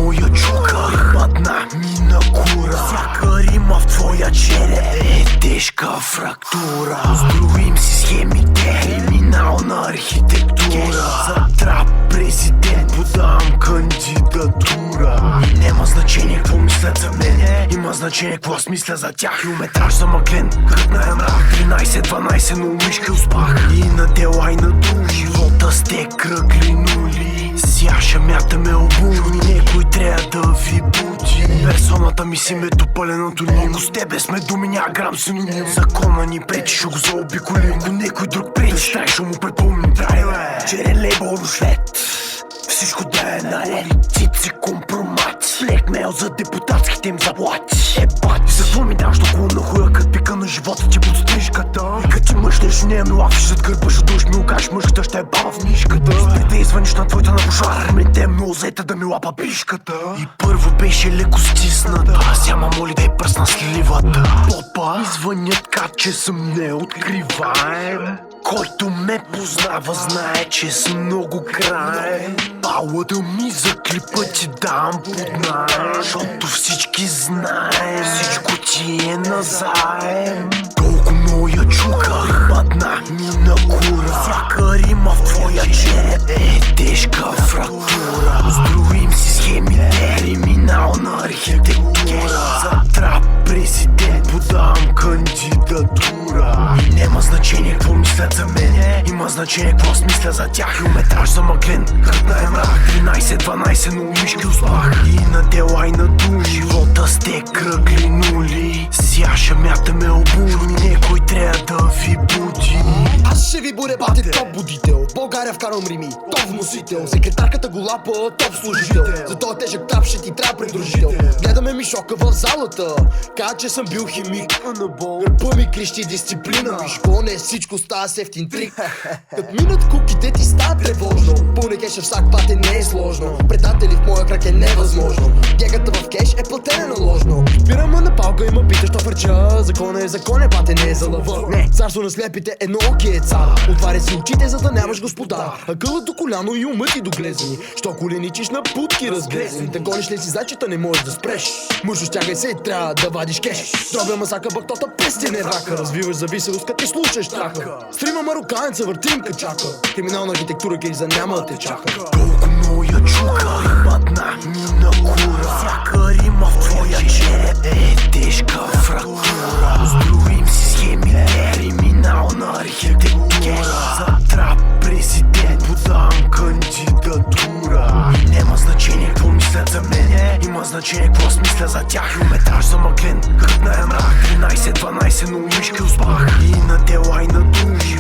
моя чука падна ми на кура. Всяка рима в твоя череп е тежка фрактура. Строим си схемите, криминална архитектура. За трап президент подавам кандидатура. И нема значение какво мислят за мен, има значение какво аз мисля за тях. Километраж замъглен, кръгна мрак, 13-12, но мишки успах. И на дела и на думи, живота сте кръгли нули. Ся шамята обуми, некой трябва да ви буди. Персоната ми си метопълен антоним, но с тебе сме думи, ня грам синоним. Закона ни пречи, ще го заобиколим. Ако некой друг пречи, тай ще му припомним. Драйле, черен лейбъл рушлет, всичко да е наред. Цици компромати, блекмейл за депутатските им заплати. Ебати, за какво ми даш толкова на хуя, кът пика на живота ти под стрижката? И кът ти мъж ще не ми лафиш зад гърба, ще дойш ми окажеш мъжката, ще е баба в нишката. Спри да извъниш на твоята на пожар, мен те много заета да ми лапа пишката. И първо беше леко стисната, сяма моли да е пръсна сливата. Попа, извънят как че съм неоткриваем. Който ме познава знае, че съм много краен. Палата ми за клипа ти дам под наем, защото всички знаем, всичко ти е назаем. Колко моя чука падна ми на кура. Всяка рима в твоя череп е тежка фрактура. Строим си схемите, криминална архитектура. За трап президент подавам кандидатура. И нема значение какво мислят за мен, има значение какво аз мисля за тях. Километраж замъглен, кръгна мрак, 13-12, но мишки успах. И на дела и на думи, живота сте кръгли нули. Ся шамята обуми, некой трябва да ви буди. Аз ще ви бъде бате топ будител, България вкарвам рими, топ вносител. Секретарката го лапа, топ служител. За този тежък трап ще ти трябва придружител. Гледаме ми шока в залата, каза че съм бил химик. Гърба ми крещи дисциплина, виж не всичко става с ефтин трик. Като минат куките ти става тревожно, пълне кеша в сак пате не е сложно. Предатели в моя крак е невъзможно, гегата в кеш е платена наложно. Спираме на палка и ма питаш то фърча, закон е закон е, пате не е за лъва. Не, царство на слепите едно оки е цар. Отваря си очите, за да нямаш господар. Акълът до коляно и умът ти до глезени. Що коленичиш на путки разглезени. Да гониш ли си зачета, не можеш да спреш. Мъжо стягай се и трябва да вадиш кеш. Дробя масака бактота пести не рака. Развиваш зависимост, като ти слушаш трака. Стрима мароканеца, въртим качака. Криминална архитектура гейза няма да те чака. Колко моя чука падна ми на кура. Всяка рима в твоя череп е тежка фрактура. Строим си схемите, криминална архитектура. За трап президент подавам кандидатура. И нема значение какво мислят за мен, има значение какво аз мисля за тях. Километраж замъглен, кръгна мрак, 13-12, но мишки успах. И на дела и на думи,